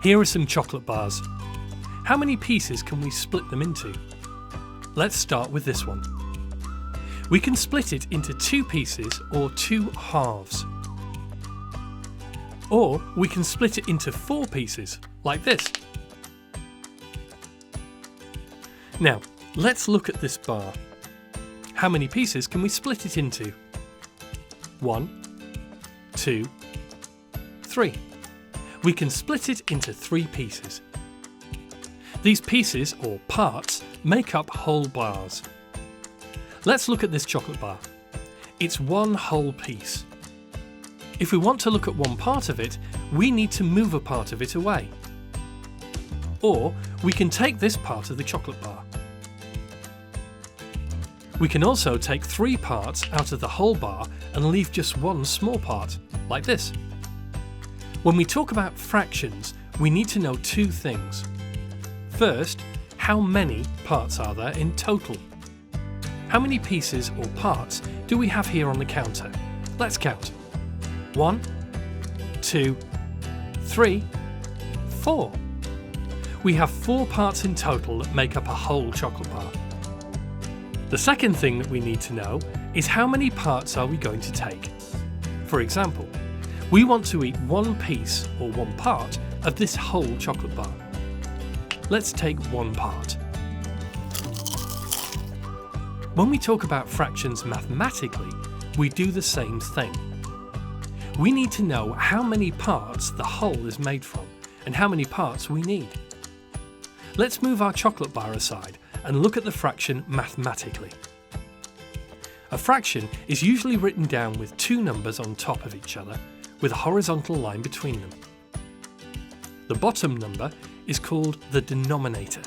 Here are some chocolate bars. How many pieces can we split them into? Let's start with this one. We can split it into 2 pieces or 2 halves. Or we can split it into 4 pieces, like this. Now, let's look at this bar. How many pieces can we split it into? 1, 2, 3. We can split it into 3 pieces. These pieces, or parts, make up whole bars. Let's look at this chocolate bar. It's one whole piece. If we want to look at one part of it, we need to move a part of it away. Or we can take this part of the chocolate bar. We can also take 3 parts out of the whole bar and leave just one small part, like this. When we talk about fractions, we need to know 2 things. First, how many parts are there in total? How many pieces or parts do we have here on the counter? Let's count. 1, 2, 3, 4. We have 4 parts in total that make up a whole chocolate bar. The second thing that we need to know is how many parts are we going to take. For example, we want to eat 1 piece or 1 part of this whole chocolate bar. Let's take 1 part. When we talk about fractions mathematically, we do the same thing. We need to know how many parts the whole is made from and how many parts we need. Let's move our chocolate bar aside and look at the fraction mathematically. A fraction is usually written down with 2 numbers on top of each other, with a horizontal line between them. The bottom number is called the denominator.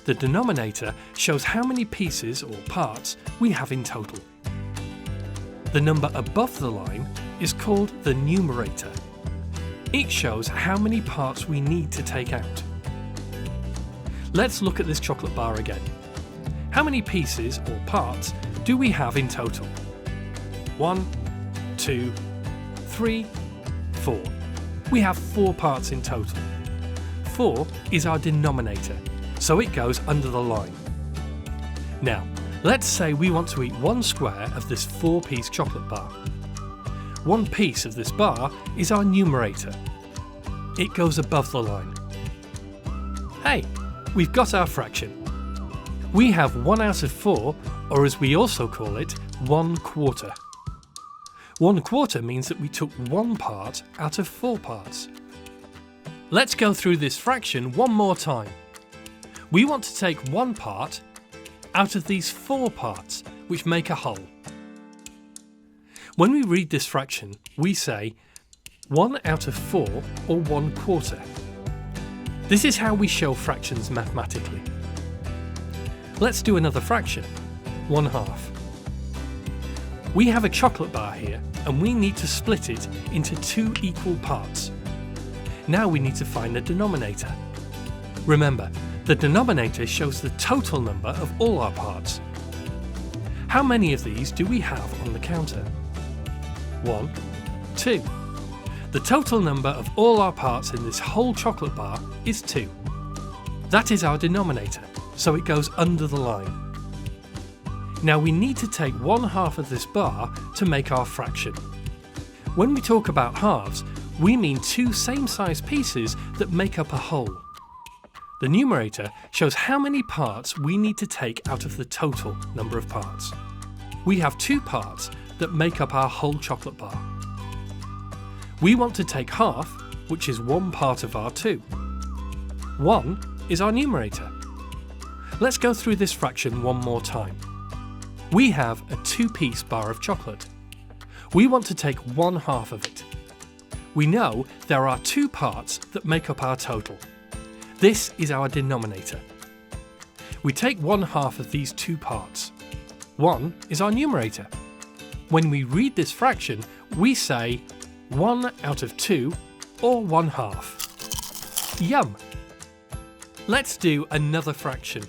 The denominator shows how many pieces or parts we have in total. The number above the line is called the numerator. It shows how many parts we need to take out. Let's look at this chocolate bar again. How many pieces or parts do we have in total? 1, 2, 3, 4. We have 4 parts in total. 4 is our denominator, so it goes under the line. Now, let's say we want to eat 1 square of this 4-piece chocolate bar. 1 piece of this bar is our numerator. It goes above the line. Hey, we've got our fraction. We have 1 out of 4, or as we also call it, 1/4. 1/4 means that we took 1 part out of 4 parts. Let's go through this fraction one more time. We want to take 1 part out of these 4 parts, which make a whole. When we read this fraction, we say 1 out of 4 or 1/4. This is how we show fractions mathematically. Let's do another fraction, 1/2. We have a chocolate bar here and we need to split it into 2 equal parts. Now we need to find the denominator. Remember, the denominator shows the total number of all our parts. How many of these do we have on the counter? 1, 2. The total number of all our parts in this whole chocolate bar is 2. That is our denominator, so it goes under the line. Now we need to take 1/2 of this bar to make our fraction. When we talk about halves, we mean 2 same-sized pieces that make up a whole. The numerator shows how many parts we need to take out of the total number of parts. We have 2 parts that make up our whole chocolate bar. We want to take half, which is 1 part of our 2. 1 is our numerator. Let's go through this fraction one more time. We have a 2-piece bar of chocolate. We want to take 1/2 of it. We know there are 2 parts that make up our total. This is our denominator. We take 1/2 of these 2 parts. 1 is our numerator. When we read this fraction, we say 1 out of 2 or 1/2. Yum! Let's do another fraction.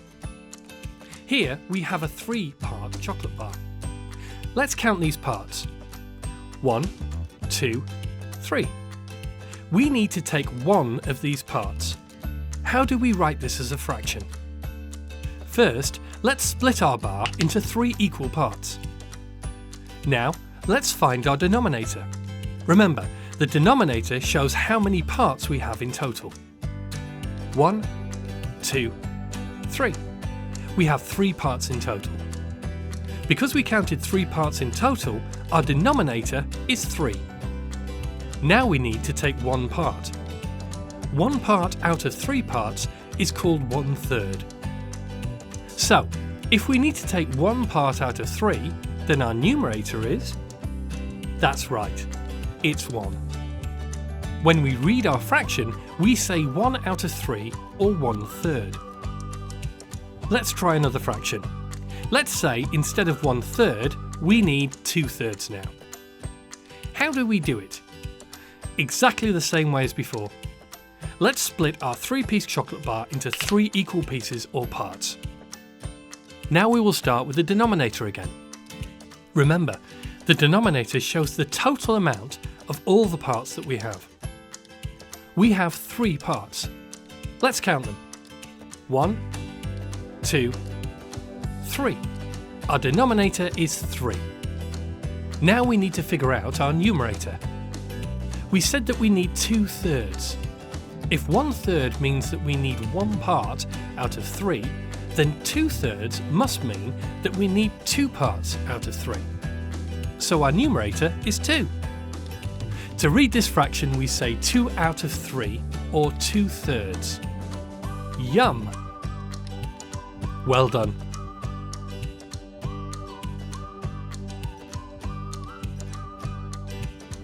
Here we have a 3-part chocolate bar. Let's count these parts. 1, 2, 3. we need to take one of these parts. How do we write this as a fraction? First, let's split our bar into 3 equal parts. Now, let's find our denominator. Remember, the denominator shows how many parts we have in total. 1, 2, 3. We have 3 parts in total. Because we counted 3 parts in total, our denominator is 3. Now we need to take one part. One part out of 3 parts is called 1/3. So, if we need to take one part out of 3, then our numerator is... That's right, it's 1. When we read our fraction, we say 1 out of 3 or 1/3. Let's try another fraction. Let's say instead of 1/3, we need 2/3 now. How do we do it? Exactly the same way as before. Let's split our 3-piece chocolate bar into 3 equal pieces or parts. Now we will start with the denominator again. Remember, the denominator shows the total amount of all the parts that we have. We have 3 parts. Let's count them. 1, 2, 3. Our denominator is 3. Now we need to figure out our numerator. We said that we need 2/3. If 1/3 means that we need one part out of 3, then 2/3 must mean that we need 2 parts out of 3. So our numerator is 2. To read this fraction, we say 2 out of 3 or 2/3. Yum! Well done.